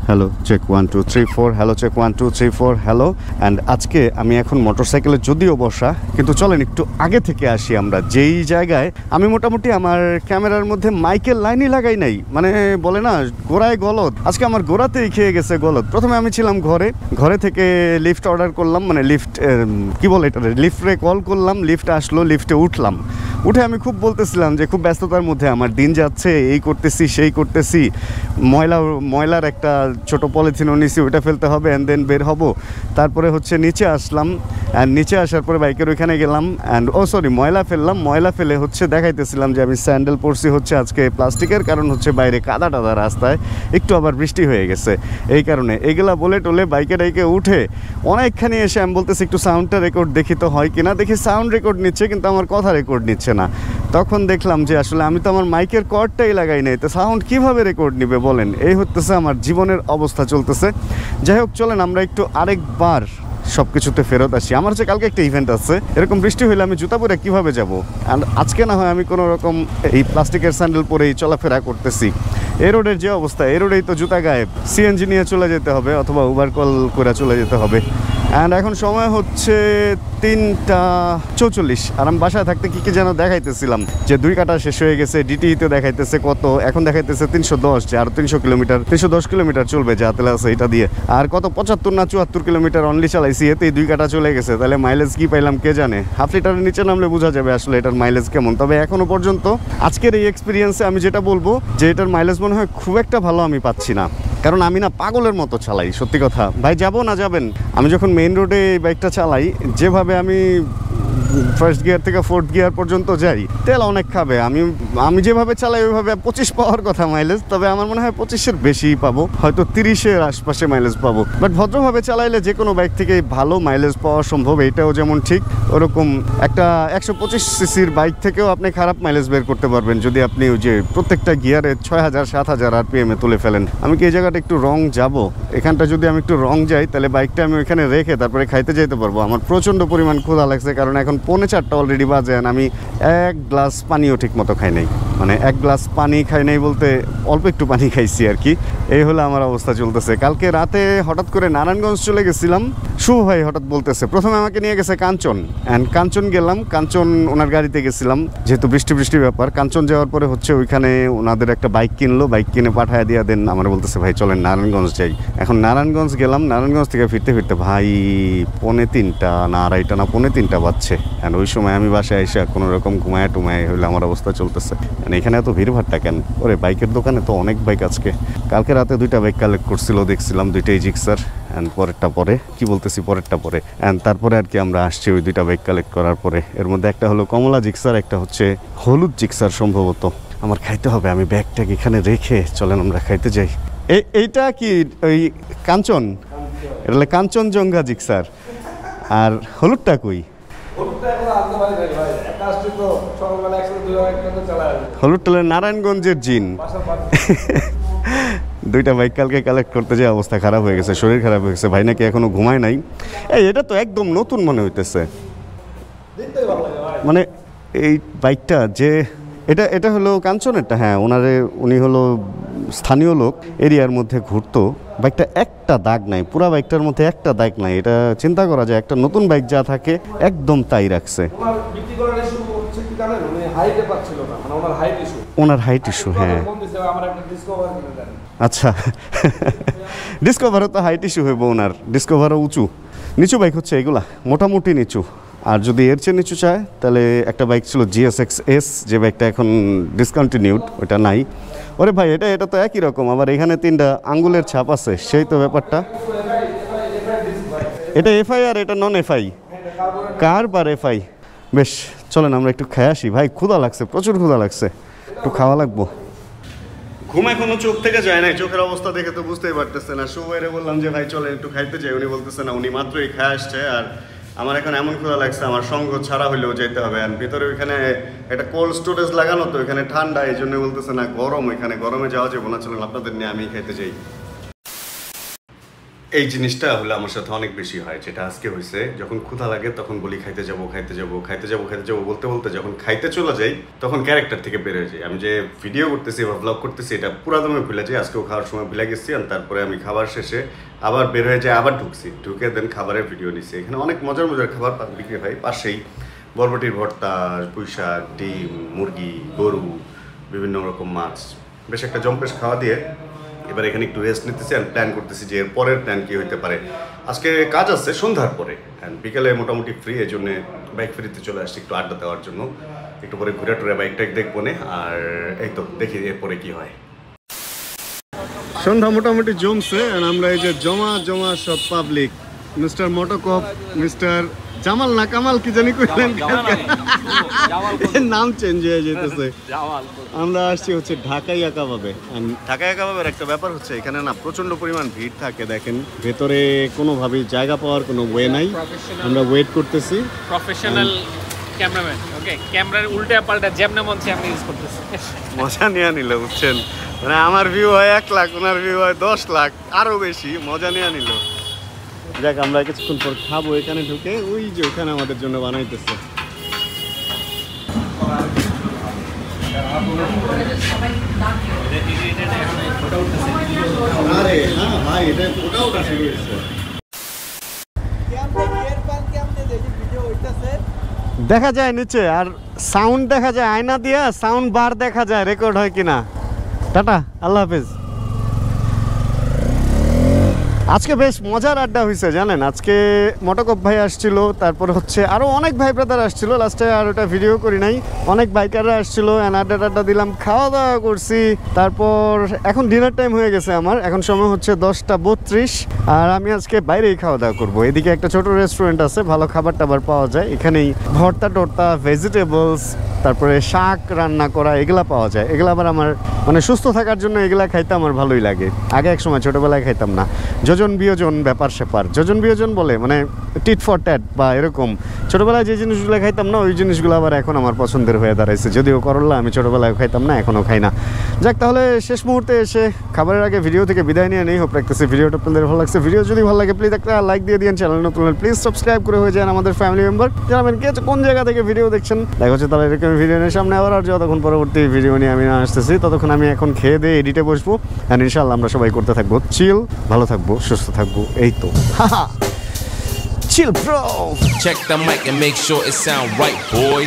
Hello check 1 2 3 4 hello check 1 2 3 4 hello and আজকে আমি এখন মোটরসাইকেলে যদিও বসা কিন্তু চলেন একটু আগে থেকে আসি আমরা যেই জায়গায় আমি মোটামুটি আমার ক্যামেরার মধ্যে মাইকের লাইনই লাগাই নাই মানে বলে না গোড়ায় গলদ আজকে আমার গোড়াতেই খেয়ে গেছে গলদ প্রথমে আমি ছিলাম ঘরে থেকে লিফট অর্ডার করলাম মানে লিফট কি বলে এটা লিফটে কল করলাম লিফট আসলো লিফটে উঠে আমি খুব বলতেছিলাম যে খুব ব্যস্ততার মধ্যে আমার দিন যাচ্ছে এই করতেছি সেই করতেছি ময়লার একটা ছোট পলিথিনও নিছি ওইটা ফেলতে হবে অ্যান্ড দেন বের হব তারপরে হচ্ছে নিচে আসলাম অ্যান্ড নিচে আসার পরে বাইকের ওইখানে গেলাম অ্যান্ড ময়লা ফেলে হচ্ছে দেখাইতেছিলাম যে আমি স্যান্ডেল পরছি হচ্ছে আজকে প্লাস্টিকের কারণ হচ্ছে বাইরে কাদা টাদা রাস্তায় একটু আবার বৃষ্টি হয়ে গেছে এই কারণে এগুলা বলে টোলে বাইকে উঠে অনেকখানি এসে আমি বলতেছি একটু সাউন্ডটা রেকর্ড দেখি তো হয় কিনা দেখি সাউন্ড রেকর্ড নিচ্ছে কিন্তু আমার কথা রেকর্ড নিচ্ছে না তখন দেখলাম যে আসলে আমি তো আমার মাইকের কর্ডটাই লাগাই নাই তো সাউন্ড কিভাবে রেকর্ড নিবে বলেন এই হচ্ছে আমার জীবনের অবস্থা চলতেছে যাই হোক চলেন আমরা একটু আরেকবার সব কিছুতে ফেরত আসি আমার হচ্ছে কালকে একটা ইভেন্ট আছে এরকম বৃষ্টি হলে আমি জুতা পরে কীভাবে যাব আর আজকে না হয় আমি কোনো রকম এই প্লাস্টিকের স্যান্ডেল পরেই চলাফেরা করতেছি এই রোডের যে অবস্থা এই রোডেই তো জুতা গায়েব সিএনজি নিয়ে চলে যেতে হবে অথবা উবার কল করে চলে যেতে হবে অ্যান্ড এখন সময় হচ্ছে 3:44 আর আমি বাসায় থাকতে কী যেন দেখাইতেছিলাম যে 2 কাটা শেষ হয়ে গেছে ডিটিতে দেখাইতেছে কত এখন দেখাইতেছে 310 যে আর 310 কিলোমিটার চলবে যা তেলে আছে এটা দিয়ে আর কত 75 না 74 কিলোমিটার অনলি চালাইছি এতেই 2 কাটা চলে গেছে তাহলে মাইলেজ কি পাইলাম কে জানে হাফ লিটারের নিচে নামলে বোঝা যাবে আসলে এটার মাইলেজ কেমন তবে এখনো পর্যন্ত আজকের এই এক্সপিরিয়েন্সে আমি যেটা বলবো যে এটার মাইলেজ মনে হয় খুব একটা ভালো আমি পাচ্ছি না কারণ আমি না পাগলের মতো চালাই সত্যি কথা ভাই যাবো না যাবেন আমি যখন মেইন রোডে এই বাইকটা চালাই যেভাবে আমি ফার্স্ট গিয়ার থেকে ফোর্থ গিয়ার পর্যন্ত যাই তেল অনেক খাবে আমি যেভাবে চালাই ওইভাবে 25 পাওয়ার কথা মাইলেজ তবে আমার মনে হয় 25-এর বেশি পাবো হয়তো 30-এর আশপাশে মাইলেজ পাবো বাট ভদ্রভাবে চালাইলে যে কোনো বাইক থেকে ভালো মাইলেজ পাওয়া সম্ভব এটাও যেমন ঠিক ওরকম একটা 125 সিসির বাইক থেকেও আপনি খারাপ মাইলেজ বের করতে পারবেন যদি আপনি ওই যে প্রত্যেকটা গিয়ারে 6000-7000 আরপিএমে তুলে ফেলেন আমি কি এই জায়গাটা একটু রং যাব এখানটা যদি আমি একটু রং যাই তাহলে বাইকটা আমি ওইখানে রেখে তারপরে খাইতে যেতে পারবো আমার প্রচণ্ড পরিমাণ ক্ষুধা লাগছে কারণ এখন 4:45 অলরেডি বাজে আমি 1 গ্লাস পানিও ঠিক মতো খাই নাই মানে 1 গ্লাস পানি খাই নাই বলতে অল্প একটু পানি খাইছি আর কি এই হলো আমার অবস্থা চলতেছে কালকে রাতে হঠাৎ করে নারায়ণগঞ্জ চলে গেছিলাম শুভ ভাই হঠাৎ বলতেছে প্রথমে আমাকে নিয়ে গেছে কাঞ্চন গেলাম কাঞ্চন ওনার গাড়িতে গেছিলাম যেহেতু বৃষ্টি ব্যাপার কাঞ্চন যাওয়ার পরে হচ্ছে ওইখানে ওনাদের একটা বাইক কিনে পাঠায় দিয়ে দেন আমার বলতেছে ভাই চলেন নারায়ণগঞ্জ যাই এখন নারায়ণগঞ্জ গেলাম নারায়ণগঞ্জ থেকে ফিরতে ভাই 2:45 না 2:30 না 2:45 বাজছে অ্যান্ড ওই সময় আমি বাসায় এসে কোনো রকম ঘুমায় হইলে আমার অবস্থা চলতেছে এখানে এত ভিড়ভাড়টা কেন ওরে বাইকের দোকানে তো অনেক বাইক আজকে কালকে রাতে 2টা বাইক কালেক্ট করছিল দেখছিলাম 2টাই জিক্সার অ্যান্ড পরেরটা পরে অ্যান্ড তারপরে আর কি আমরা আসছি ওই 2টা বাইক কালেক্ট করার পরে এর মধ্যে একটা হলো কমলা জিক্সার একটা হচ্ছে হলুদ জিক্সার সম্ভবত আমার খাইতে হবে আমি ব্যাগটাকে এখানে রেখে চলেন আমরা খাইতে যাই এইটা কি ওই কাঞ্চন এটা হলো কাঞ্চনজঙ্ঘা জিক্সার আর হলুদটা কই হলুদটা নারায়ণগঞ্জের জিন 2টা বাইক কালকে কালেক্ট করতে যে অবস্থা খারাপ হয়ে গেছে শরীর খারাপ হয়ে গেছে ভাই নাকি এখনো ঘুমায় নাই এটা তো একদম নতুন মনে হইতেছে মানে এই বাইকটা যে এটা হলো কাঞ্চনেরটা হ্যাঁ উনি হলো স্থানীয় লোক এরিয়ার মধ্যে ঘুরতো বাইকটা একটা দাগ নাই পুরা বাইকটার মধ্যে একটা দাগ নাই এটা চিন্তা করা যায় একটা নতুন বাইক যা থাকে একদম তাই রাখছে ওনার হাইট ইস্যু হ্যাঁ আচ্ছা ডিসকভারও তো হাইট ইস্যু হইব ওনার ডিসকভারও নিচু বাইক হচ্ছে এগুলা মোটামুটি নিচু আর যদি এর চেয়ে নিচু চায় তাহলে একটা বাইক ছিল GSX-S যে বাইকটা এখন ডিসকন্টিনিউড ওটা নাই ওরে ভাই এটা তো একই রকম আবার এখানে 3টা আঙ্গুলের ছাপ আছে সেই তো ব্যাপারটা এটা এফআই আর এটা নন এফআই কার্ব আর এফআই বেশ চলেন আমরা একটু খেয়ে আসি ভাই ক্ষুধা লাগছে প্রচুর ক্ষুধা লাগছে একটু খাওয়া লাগবো ঘুম এখনো চোখ থেকে যায় নাই চোখের অবস্থা দেখে তো বুঝতেই পারতেছে না শুভরে বললাম যে ভাই চলেন একটু খাইতে যাই উনি বলতেছে না উনি মাত্রই খেয়ে আসছে আর আমার এখন এমন ক্ষুধা লাগছে আমার সঙ্গ ছাড়া হলেও যেতে হবে আর ভিতরে ওইখানে একটা কোল্ড স্টোরেজ লাগানো তো ওইখানে ঠান্ডা এই জন্য বলতেছে না গরম ওইখানে গরমে যাওয়া যাবো না চলেন আপনাদের নিয়ে আমি খাইতে যাই এই জিনিসটা হলে আমার সাথে অনেক বেশি হয়, যেটা আজকে হয়েছে। যখন ক্ষুধা লাগে তখন বলি খাইতে যাবো খাইতে যাবো খাইতে যাবো খাইতে যাবো বলতে বলতে যখন খাইতে চলে যাই তখন ক্যারেক্টার থেকে বের হয়ে যায়। আমি যে ভিডিও করতেছি বা ব্লগ করতেছি এটা পুরা দমে ভুলে যাই। আজকেও খাওয়ার সময় ভুলে গেছি, আর তারপরে আমি খাবার শেষে আবার বের হয়ে যাই, আবার ঢুকে দেন খাবারের ভিডিও নিচ্ছি। এখানে অনেক মজার মজার খাবার বিক্রি হয়, পাশেই বরবটির ভর্তা, পুঁই শাক, ডিম, মুরগি, গরু, বিভিন্ন রকম মাছ, বেশ একটা জম্পেশ খাওয়া দিয়ে এবার এখানে একটু রেস্ট নিতেছি আর প্ল্যান করতেছি যে এর পরের প্ল্যান কী হতে পারে। আজকে কাজ আছে সন্ধ্যার পরে, বিকেলে মোটামুটি ফ্রি, এই জন্যে বাইক ফ্রিতে চলে আসছি একটু আড্ডা দেওয়ার জন্য। একটু পরে ঘুরে টুরে বাইকটা দেখবো না, আর এই তো দেখি এরপরে কি হয়। সন্ধ্যা মোটামুটি জমছে, আর আমরা এই যে জমা সব পাবলিক, মিস্টার মোটোকপ, মিস্টার জামাল না কামাল কি জানি কইলেন, নাম চেঞ্জ হয়ে যেতেছে। আমরা আসছি হচ্ছে ঢাকাইয়া কাবাবে। ঢাকাইয়া কাবাবের একটা ব্যাপার হচ্ছে এখানে না প্রচন্ড পরিমাণ ভিড় থাকে, দেখেন ভেতরে কোনোভাবেই জায়গা পাওয়ার কোনো ওয়ে নাই। আমরা ওয়েট করতেছি। প্রফেশনাল ক্যামেরাম্যান, ওকে, ক্যামেরার উল্টা পাল্টা যেমন মন চায় আমরা ইউজ করতেছি। মজা নিয়ে নিল, বুঝছেন, মানে আমার ভিউ হয় 1 লাখ, ওনার ভিউ হয় 10 লাখ, আরো বেশি মজা নিয়ে নিল। যাক, আমরা কিছুক্ষণ পর খাবো এখানে ঢুকে, ওই যে ওখানে আমাদের জন্য বানাইতেছে। আরে হ্যাঁ ভাই, এটা ফটো ওঠা শুরু হয়েছে। দেখা যায় নিচে, আর সাউন্ড দেখা যায় আয়না দিয়া, সাউন্ড বার দেখা যায় রেকর্ড হয় কিনা। টাটা, আল্লাহ হাফেজ। আজকে বেশ মজার আড্ডা হয়েছে জানেন। আজকে মোটোকপ ভাই আসছিল, তারপর হচ্ছে আরও অনেক ভাই ব্রাদার আসছিল, লাস্টে আর ওটা ভিডিও করি নাই। অনেক বাইকাররা আসছিল, আড্ডা দিলাম, খাওয়া দাওয়া করছি। তারপর এখন ডিনার টাইম হয়ে গেছে আমার, এখন সময় হচ্ছে 10:32, আর আমি আজকে বাইরেই খাওয়া দাওয়া করবো। এদিকে একটা ছোট রেস্টুরেন্ট আছে, ভালো খাবার টাবার পাওয়া যায় এখানেই, ভর্তা টর্তা, ভেজিটেবলস, তারপরে শাক রান্না করা, এগুলা পাওয়া যায়। এগুলো আবার আমার মানে সুস্থ থাকার জন্য এগুলা খাইতে আমার ভালোই লাগে। আগে এক সময় ছোটোবেলায় খাইতাম না। যোজন বিয়োজন ব্যাপার স্যাপার, যোজন বিয়োজন বলে মানে টিট ফর ট্যাট বা এরকম। ছোটোবেলায় যে জিনিসগুলো খাইতাম না ওই জিনিসগুলো আবার এখন আমার পছন্দের হয়ে দাঁড়াইছে। যদিও করল্লা আমি ছোটোবেলায় খাইতাম না, এখনও খাই না। যাক, তাহলে শেষ মুহূর্তে এসে খাবারের আগে ভিডিও থেকে বিদায় নিয়ে নেই। হোপ রাখতেছি ভিডিওটা আপনাদের ভালো লাগছে। ভিডিও যদি ভালো লাগে প্লিজ একটা লাইক দিয়ে দিন, চ্যানেল নতুন হলে প্লিজ সাবস্ক্রাইব করে হয়ে যান আমাদের ফ্যামিলি মেম্বার। জানাবেন কে কোন জায়গা থেকে ভিডিও দেখছেন। দেখা হচ্ছে তাহলে এরকম ভিডিও নিয়ে সামনে আবার, আর যতক্ষণ পরবর্তী ভিডিও নিয়ে আমি না আসতেছি ততক্ষণ আমি এখন খেয়ে দিয়ে এডিটে বসবো। আর ইনশাআল্লাহ আমরা সবাই করতে থাকবো চিল, ভালো থাকবো, সুস্থ থাকবো, এই তো। Chill bro. Check the mic and make sure it sound right, boys.